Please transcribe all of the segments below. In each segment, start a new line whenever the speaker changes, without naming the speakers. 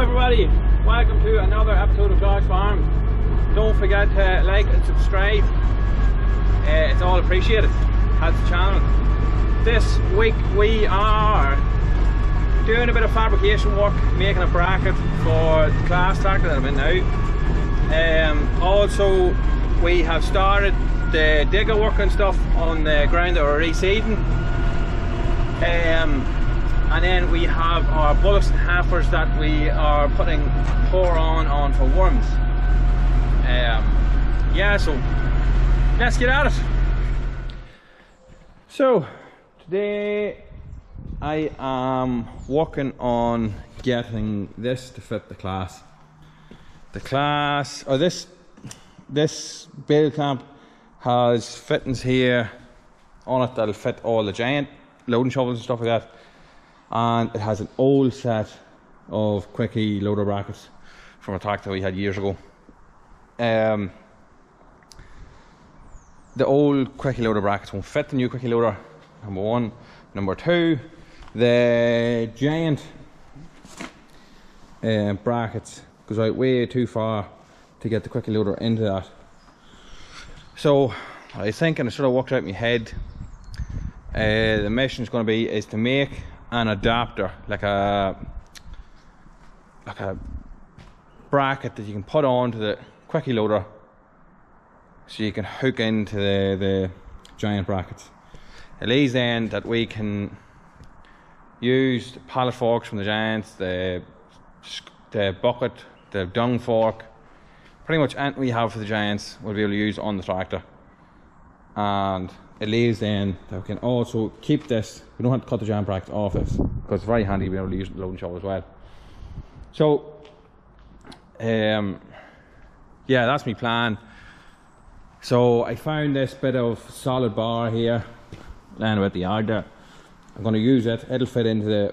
everybody, welcome to another episode of Dog's Farm. Don't forget to like and subscribe, it's all appreciated. Helps the channel. This week we are doing a bit of fabrication work, making a bracket for the class tractor that I'm in now. Also we have started the digger work and stuff on the ground that we're reseeding. And then we have our bullocks and heifers that we are putting pour on for worms. Yeah, so let's get at it. So today I am working on getting this to fit the class. The class, or this bale clamp has fittings here on it that'll fit all the giant loading shovels and stuff like that. And it has an old set of quickie loader brackets from a tractor we had years ago. The old quickie loader brackets won't fit the new quickie loader, number one. Number two, the giant brackets goes out way too far to get the quickie loader into that. So I was thinking, I sort of worked out in my head, the mission is to make an adapter, like a bracket that you can put onto the quickie loader so you can hook into the giant brackets. It leaves then that we can use the pallet forks from the giants, the bucket, the dung fork, pretty much anything we have for the giants we'll be able to use on the tractor. And it leaves then that we can also keep this, we don't have to cut the giant brackets off this because it's very handy to be able to use the loading shovel as well. So yeah, that's my plan. So I found this bit of solid bar here laying about the yard there. I'm going to use it, it'll fit into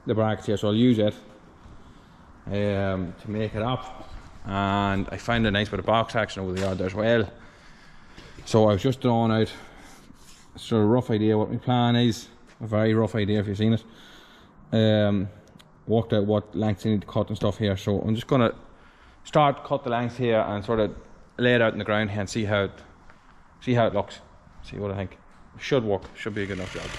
the brackets here, so I'll use it to make it up. And I found a nice bit of box action over the yard there as well. So I was just drawing out sort of rough idea what my plan is, a very rough idea if you've seen it. Worked out what lengths I need to cut and stuff here, so I'm just going to cut the lengths here and sort of lay it out in the ground here and see how it looks, see what I think. It should work, should be a good enough job.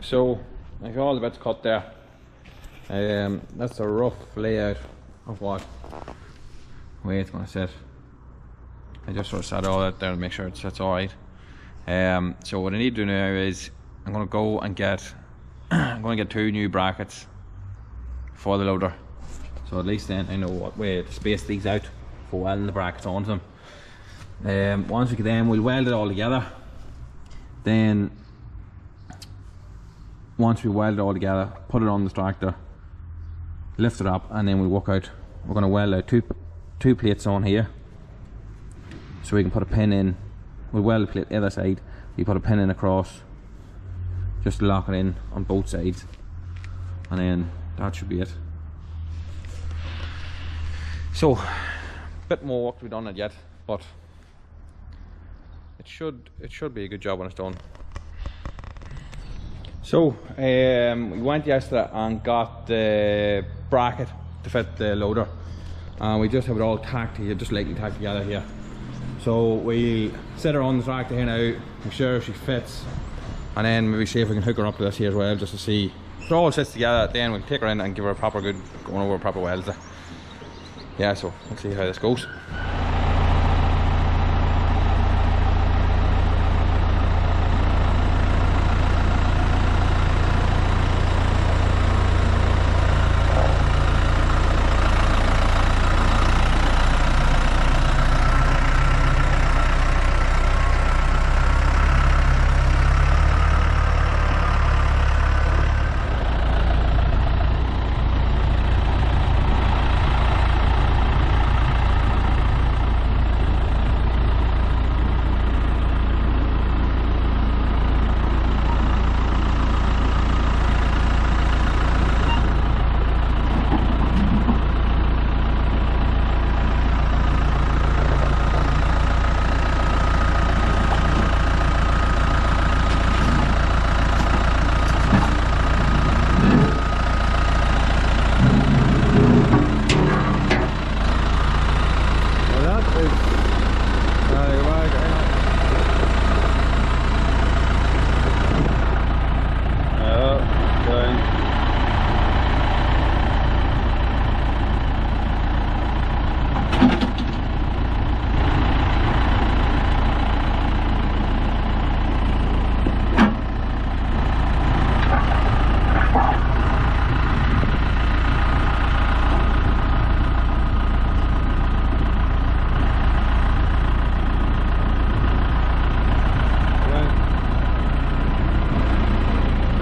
So I've all the bits cut there. That's a rough layout of what way it's going to sit. I just sort of set all that there to make sure it sits alright. So what I need to do now is I'm going to go and get two new brackets for the loader. So at least then I know what way to space these out for welding the brackets onto them. Once we get them, we'll weld it all together. Then once we weld it all together, put it on the tractor, lift it up, and then we'll work out. We're going to weld out two plates on here, so we can put a pin in. We'll weld the plate the other side. We put a pin in across, just to lock it in on both sides, and then that should be it. So, a bit more work to be done on it yet, but it should be a good job when it's done. So we went yesterday and got the bracket to fit the loader, and we just have it all tacked here, just lightly tacked together here. So we set her on the tractor here now, make sure she fits and then maybe see if we can hook her up to this here as well, just to see if it all sits together. Then we'll take her in and give her a proper good going over a proper welds. Yeah, so let's see how this goes.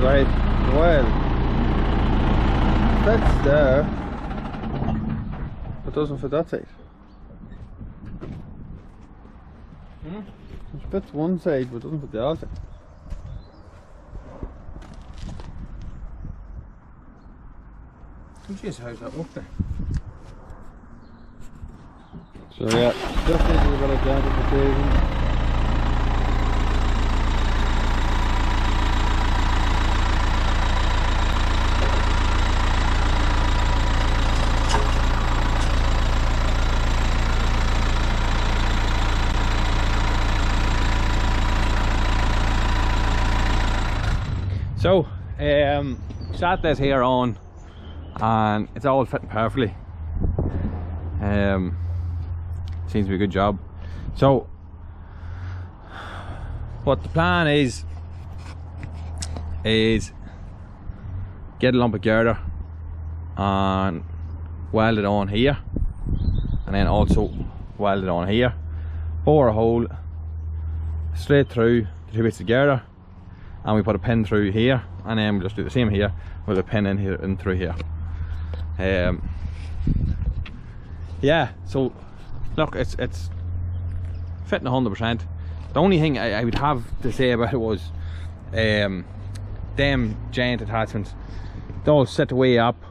Right, well, that's there, but doesn't fit that side. It fits one side, but doesn't fit the other side.
Jeez, how's that work there?
So yeah, just need a bit of identification.
So, sat this here on, and it's all fitting perfectly. Seems to be a good job. So, what the plan is get a lump of girder and weld it on here, and then also weld it on here, bore a hole straight through the 2 bits of girder, and we put a pin through here, and then we'll just do the same here with a pin in here and through here. Yeah, so look, it's fitting 100%. The only thing I would have to say about it was them giant attachments, they all sit way up,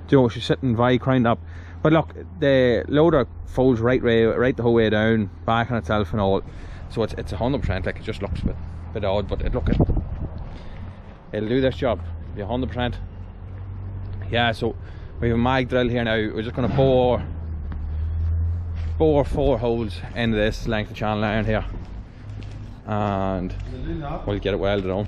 you know, she's sitting very crowned up, but look, the loader folds right the whole way down, back on itself and all, so it's 100%. Like, it just looks a bit odd, but it'll do this job, be 100%. Yeah, so we have a mag drill here now. We're just going to bore 4 holes into this length of channel iron here, and we'll get it welded on.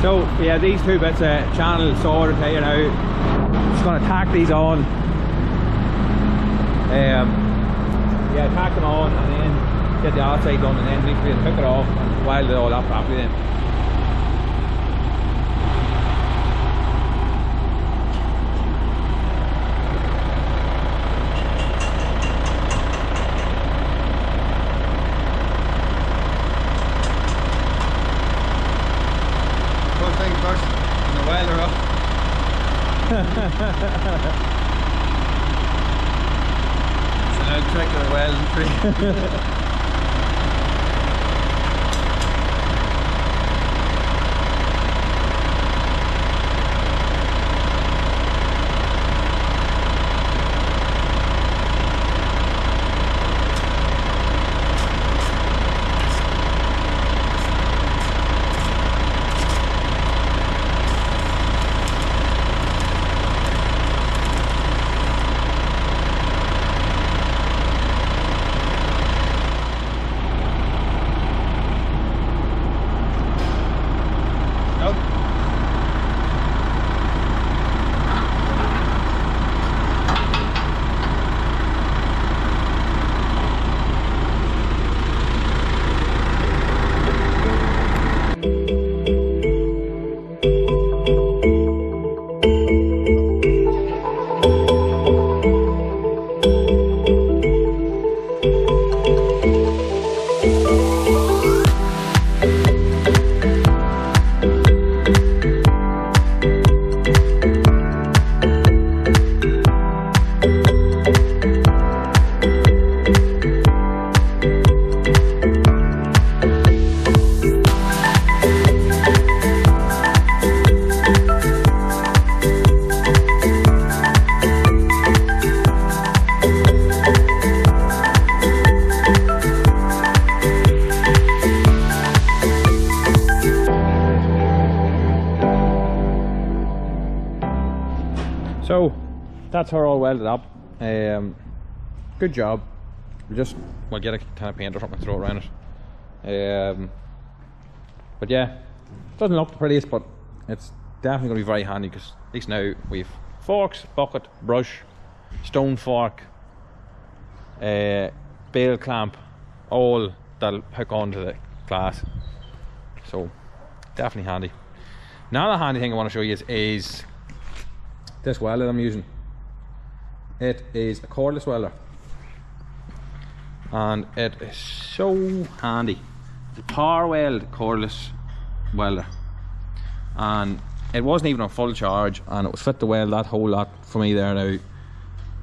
So yeah, these 2 bits of channel sorted here now. Just going to tack these on. Yeah, tack them on and then get the outside done, and then we can hook it off and weld it all up properly then. It's an old trick of the welding tree. So that's her all welded up. Good job. We'll get a ton of paint or something and throw it around it. But yeah, doesn't look the prettiest, but it's definitely going to be very handy, because at least now we've forks, bucket, brush, stone fork, bale clamp, all that'll hook onto the glass. So definitely handy. Now the handy thing I want to show you is this welder I'm using. It is a cordless welder, and it is so handy. It's a power weld cordless welder, and it wasn't even on full charge, and it was fit to weld that whole lot for me there. Now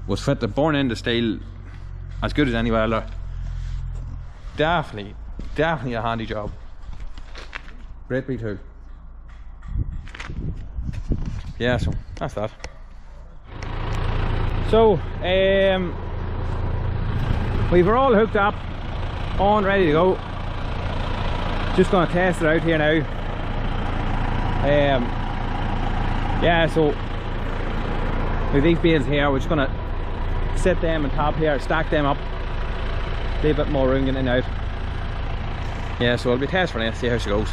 was fit to burn into steel as good as any welder. Definitely a handy job. Great big tool. Yeah, so that's that. So we were all hooked up, on ready to go. Just gonna test it out here now. Yeah, so with these bales here, we're just gonna set them on top here, stack them up, leave a bit more room getting in and out. Yeah, so it'll be a test for now, see how she goes.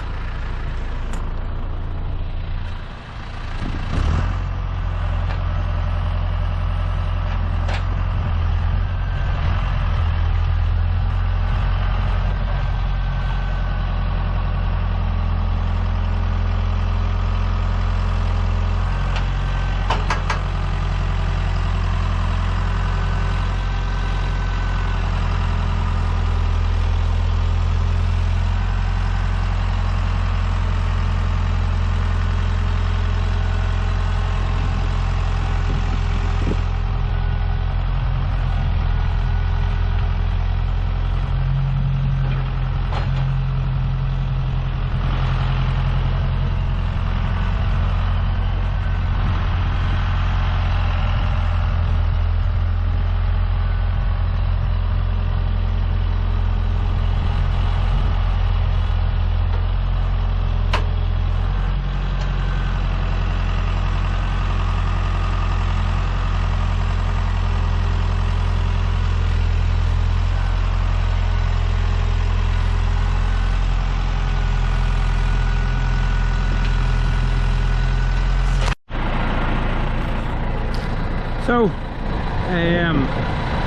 So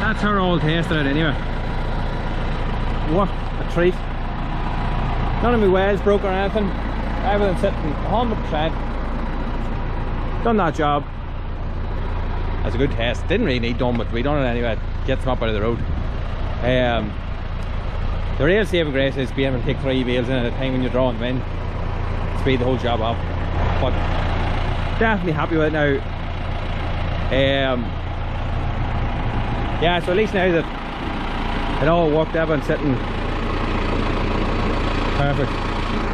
that's her all tasted out anyway. What a treat. None of my welds broke or anything. Everything's sitting 100%. Done that job. That's a good test. Didn't really need done, but we done it anyway. Gets them up out of the road. The real saving grace is being able to take 3 bales in at a time when you're drawing them in. Speed the whole job up. But definitely happy with it now. Yeah, so at least now that it all worked, everyone's sitting perfect.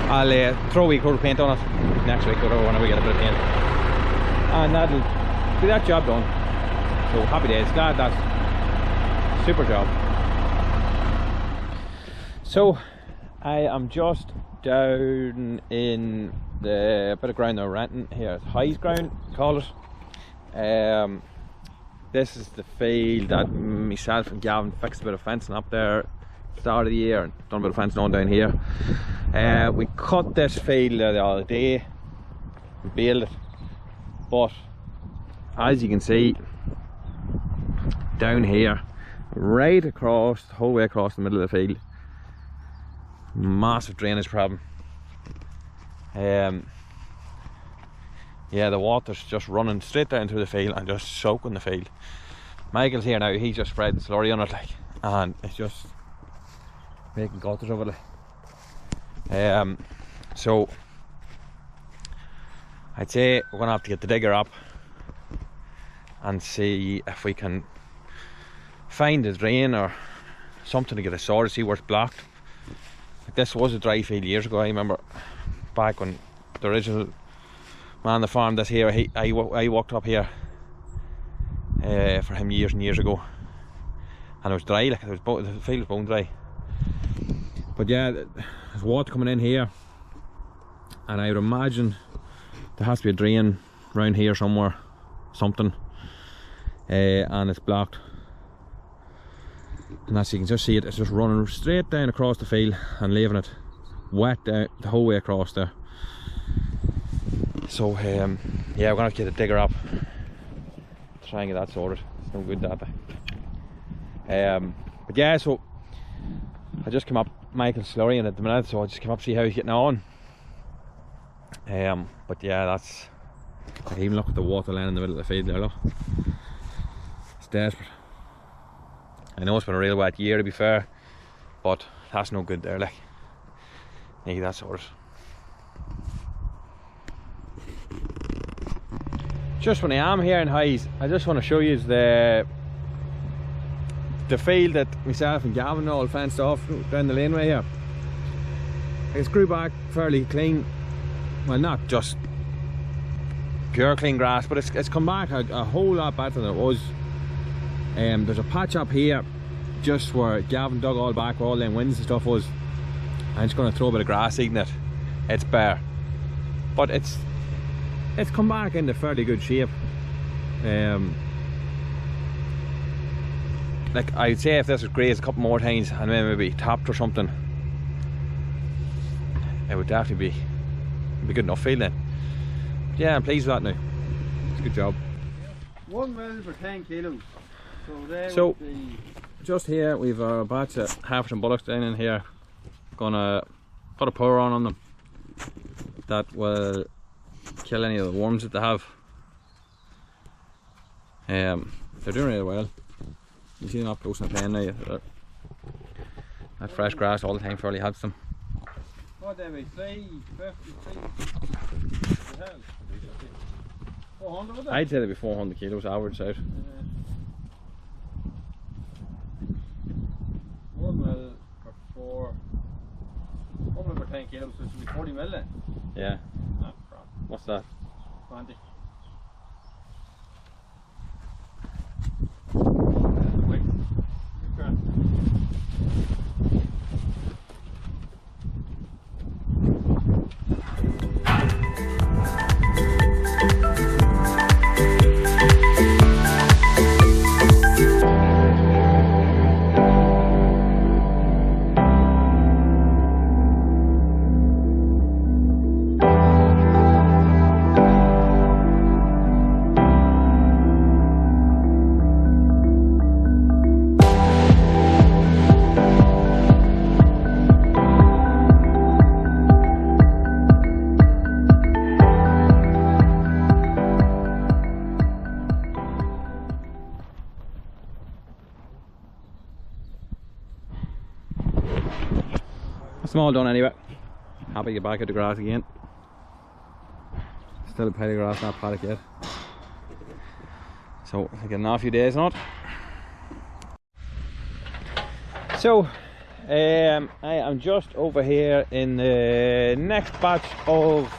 I'll throw a wee coat of paint on it next week or whenever we get a bit of paint, and that'll be that job done. So happy days, glad that's super job. So I am just down in the bit of ground they're renting here. It's High's ground, call it. This is the field that myself and Gavin fixed a bit of fencing up there start of the year, and done a bit of fencing on down here. We cut this field the other day and baled it, but as you can see down here, right across the whole way across the middle of the field, massive drainage problem. Yeah, the water's just running straight down through the field and just soaking the field. Michael's here now, he's just spread the slurry on it, like, and it's just making gutters of it, like. So I'd say we're gonna have to get the digger up and see if we can find a drain or something to get a saw to see where it's blocked. Like, this was a dry field years ago. I remember back when the original man that farmed this here, I walked up here for him years and years ago, and it was dry, like, the field was bone dry. But yeah, there's water coming in here, and I would imagine there has to be a drain around here somewhere, something, and it's blocked. And as you can just see it, it's just running straight down across the field and leaving it wet down the whole way across there. So yeah, we're gonna have to get a digger up, try and get that sorted. It's no good that day. But yeah, so I just came up, Michael's slurrying at the minute, so I just came up to see how he's getting on. But yeah, that's, I even look at the water line in the middle of the field there, look. It's desperate. I know it's been a real wet year, to be fair, but that's no good there, like. Need that sorted. Just when I am here in Highs, I just want to show you the field that myself and Gavin all fenced off down the laneway here. It's grew back fairly clean. Well, not just pure clean grass, but it's come back a whole lot better than it was. There's a patch up here just where Gavin dug all back where all them winds and stuff was. I'm just going to throw a bit of grass seed in it. It's bare, but it's come back into fairly good shape. Like, I'd say if this was grazed a couple more times and then maybe topped or something, it would definitely be good enough field then. But yeah, I'm pleased with that now. It's a good job.
1 mil for 10 kilos.
So just here we've a batch of heifers and bullocks down in here. Gonna put a power on them that will kill any of the worms that they have. They're doing really well. You see them up close in the pen now. That fresh grass all the time fairly helps them.
What do we say? 400 was it?
I'd say they'd be 400 kilos average out.
1 mil for 1 mil for 10 kilos, so it should be 40 mil then.
Yeah.
No problem.
What's that?
20.
It's all done anyway. Happy to get back at the grass again. Still a paddock grass, not paddock yet. So I get another few days on it. So I am just over here in the next batch of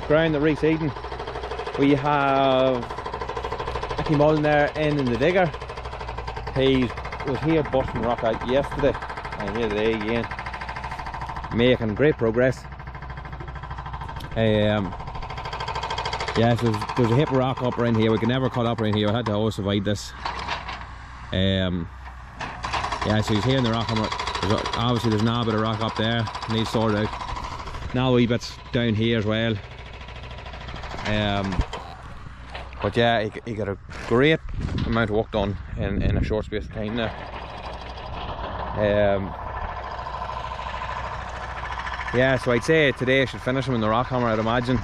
ground that reseeding. We have Micky Mullan there in the digger. He was here busting rock out yesterday and here today again, making great progress. Yeah, so there's a heap of rock up around here. We can never cut up around here. I had to always avoid this. Yeah, so he's here in the rock. Obviously there's now a bit of rock up there, needs sorted out. Now wee bits down here as well. But yeah, he got a great amount of work done in a short space of time now. Yeah, so I'd say today I should finish him in the rock hammer, I'd imagine.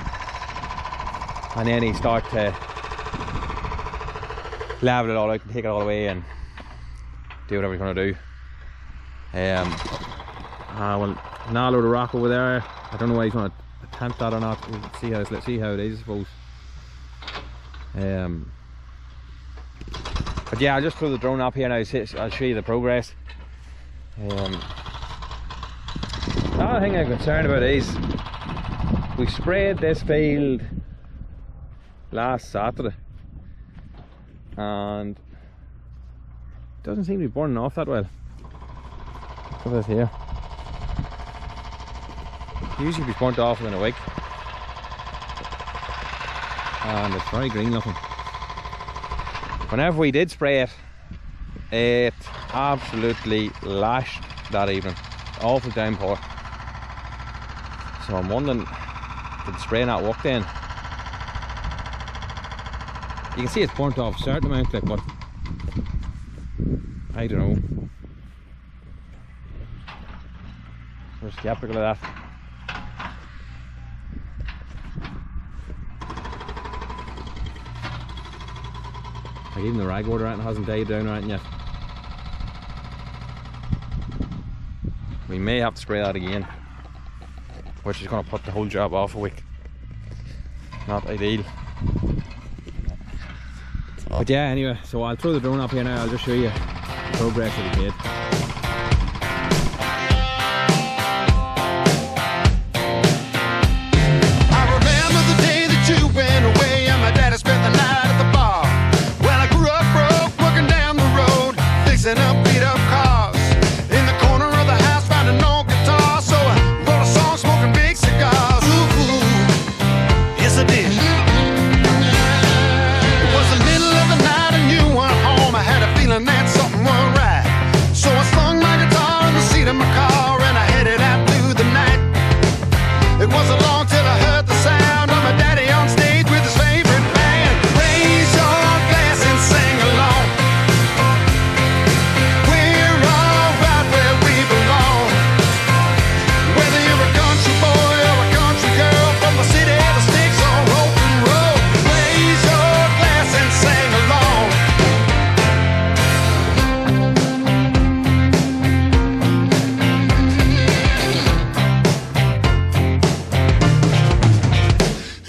And then he start to level it all out and take it all away and do whatever he's going to do. Well, now a load of rock over there. I don't know why he's going to attempt that or not. We'll see how it is, I suppose. But yeah, I'll just throw the drone up here and I'll show you the progress. The other thing I'm concerned about is we sprayed this field last Saturday and it doesn't seem to be burning off that well. Look at this here. It usually be burnt off within a week. And it's very green looking. Whenever we did spray it, it absolutely lashed that evening. Awful downpour. So I'm wondering, did the spray not work then? You can see it's burnt off a certain amount, like, but I don't know. We're skeptical of that. Like even the ragwort rat hasn't died down or anything yet. We may have to spray that again, which is going to put the whole job off a week. Not ideal. But yeah, anyway, so I'll throw the drone up here now. I'll just show you the progress that we made.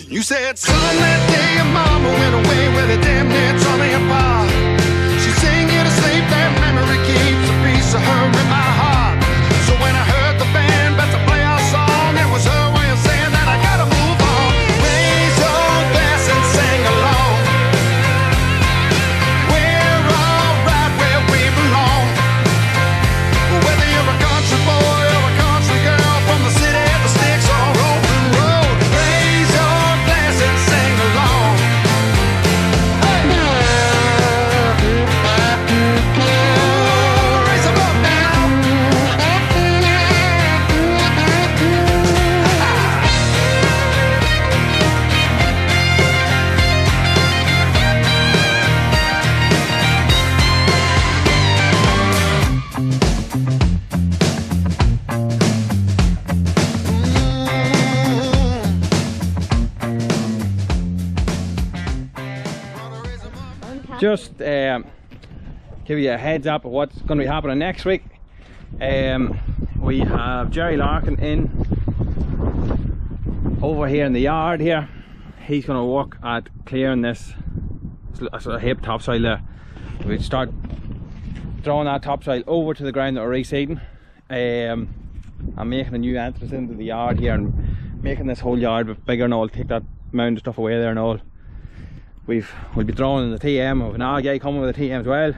You said, son, that day your mama went away with a damn near tore me apart. She sang you to sleep, that memory keeps a piece of her in my heart. So when I heard the band about to play our song, it was her way of saying that I gotta move on. Raise your glass and sing along. We're all right where we belong. Whether you're a country boy or a country girl, from the city, the sticks, or open road, raise your glass and sing along. Hey. Raise them up now.
Just give you a heads up of what's going to be happening next week. We have Jerry Larkin in over here in the yard here. He's going to work at clearing this It's a heap topsoil there. We start throwing that topsoil over to the ground that we're reseeding. I'm making a new entrance into the yard here and making this whole yard a bit bigger and all. Take that mound of stuff away there and all. We'll be throwing in the TM. We've an guy coming with a TM as well.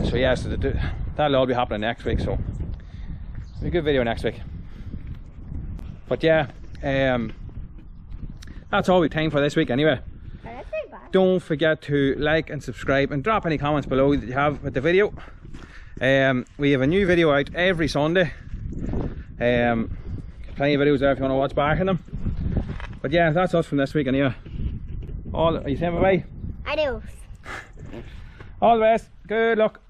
So yeah, so that'll all be happening next week. So it'll be a good video next week. But yeah, that's all we've time for this week anyway. Don't forget to like and subscribe and drop any comments below that you have with the video. We have a new video out every Sunday. Plenty of videos there if you want to watch back in them. But yeah, that's us from this week anyway. Are you saying bye bye?
Adios.
All the best. Good luck.